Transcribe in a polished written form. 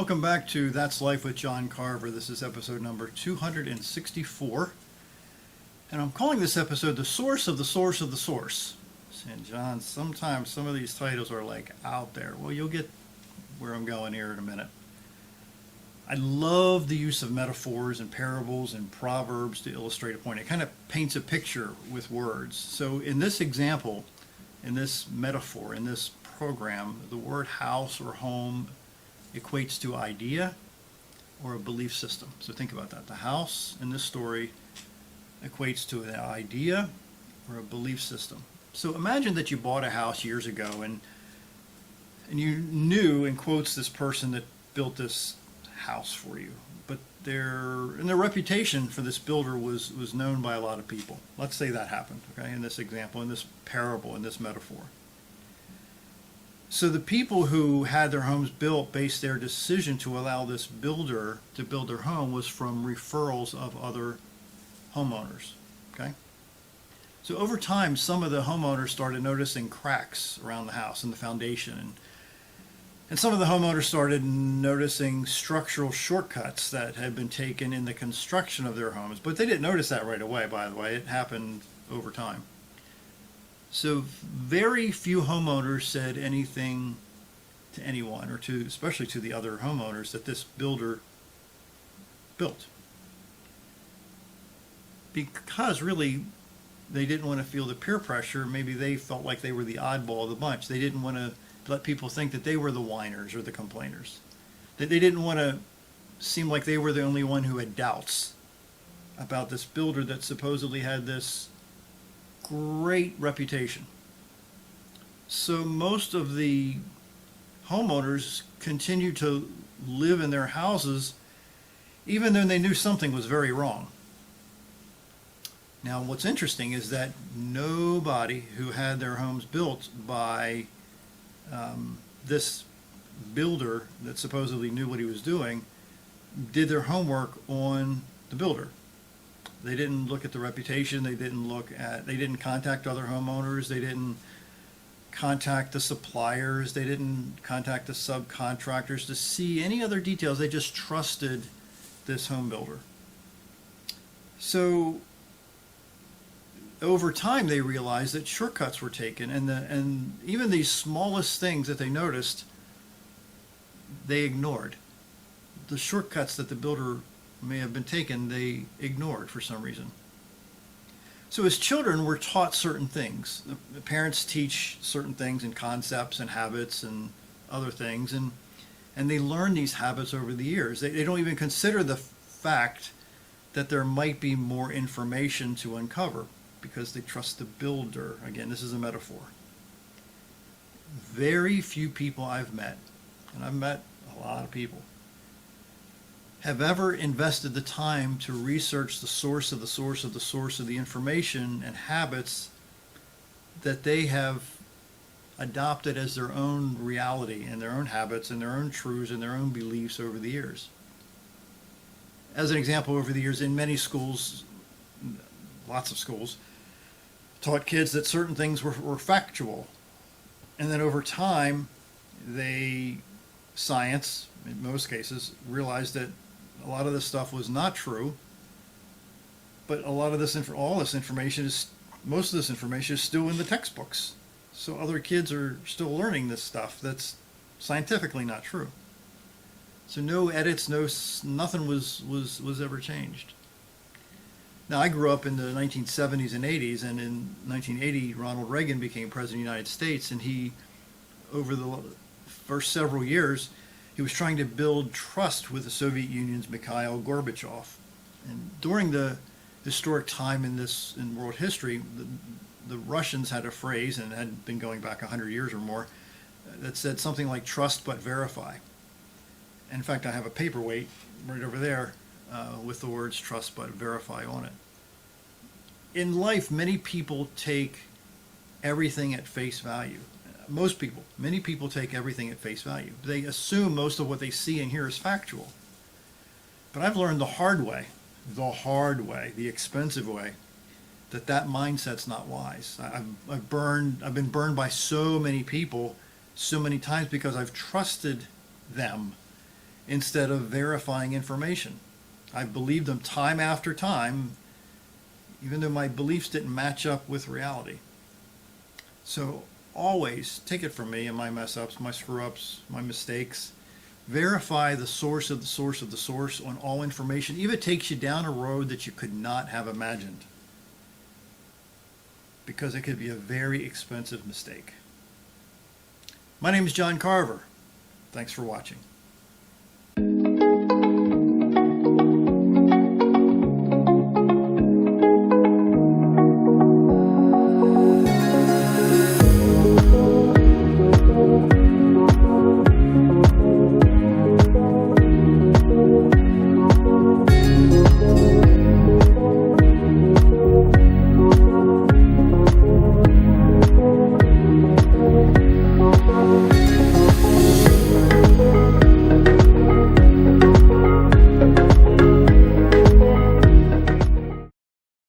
welcome back to That's Life with John Carver. This is episode number 264. And I'm calling this episode The Source of the Source of the Source. And John, sometimes some of these titles are like out there. Well, you'll get where I'm going here in a minute. I love the use of metaphors and parables and proverbs to illustrate a point. It kind of paints a picture with words. So in this example, in this metaphor, in this program, the word house or home equates to idea or a belief system. So think about that. The house in this story equates to an idea or a belief system. So imagine that you bought a house years ago and you knew, in quotes, this person that built this house for you. But their reputation for this builder was known by a lot of people. Let's say that happened, okay, in this example, in this parable, in this metaphor. So the people who had their homes built based their decision to allow this builder to build their home was from referrals of other homeowners, okay? So over time, some of the homeowners started noticing cracks around the house in the foundation, and some of the homeowners started noticing structural shortcuts that had been taken in the construction of their homes. But they didn't notice that right away, by the way. It happened over time. So very few homeowners said anything to anyone, or especially to the other homeowners, that this builder built. Because really, they didn't want to feel the peer pressure. Maybe they felt like they were the oddball of the bunch. They didn't want to let people think that they were the whiners or the complainers. That they didn't want to seem like they were the only one who had doubts about this builder that supposedly had this great reputation. So most of the homeowners continued to live in their houses even though they knew something was very wrong. Now what's interesting is that nobody who had their homes built by this builder that supposedly knew what he was doing did their homework on the builder. They didn't look at the reputation. They didn't contact other homeowners. They didn't contact the suppliers. They didn't contact the subcontractors to see any other details. They just trusted this home builder. So over time, they realized that shortcuts were taken, and even these smallest things that they noticed, they ignored. The shortcuts that the builder may have been taken, they ignored for some reason. So as children, we're taught certain things. The parents teach certain things and concepts and habits and other things, and they learn these habits over the years. They don't even consider the fact that there might be more information to uncover because they trust the builder. Again, this is a metaphor. Very few people I've met, and I've met a lot of people, have ever invested the time to research the source of the source of the source of the information and habits that they have adopted as their own reality and their own habits and their own truths and their own beliefs over the years. As an example, over the years in many schools, lots of schools, taught kids that certain things were factual. And then over time, science, in most cases, realized that a lot of this stuff was not true, but most of this information is still in the textbooks. So other kids are still learning this stuff that's scientifically not true. So no edits, nothing was ever changed. Now, I grew up in the 1970s and 80s, and in 1980, Ronald Reagan became President of the United States, and he, over the first several years, he was trying to build trust with the Soviet Union's Mikhail Gorbachev. And during the historic time in world history, the Russians had a phrase, and it had been going back 100 years or more, that said something like trust but verify. In fact, I have a paperweight right over there with the words trust but verify on it. In life, many people take everything at face value. Many people take everything at face value. They assume most of what they see and hear is factual. But I've learned the hard way, the expensive way, that mindset's not wise. I've been burned by so many people so many times because I've trusted them instead of verifying information. I've believed them time after time, even though my beliefs didn't match up with reality. So always, take it from me and my mess ups, my screw ups, my mistakes, verify the source of the source of the source on all information, even if it takes you down a road that you could not have imagined, because it could be a very expensive mistake. My name is John Carver. Thanks for watching.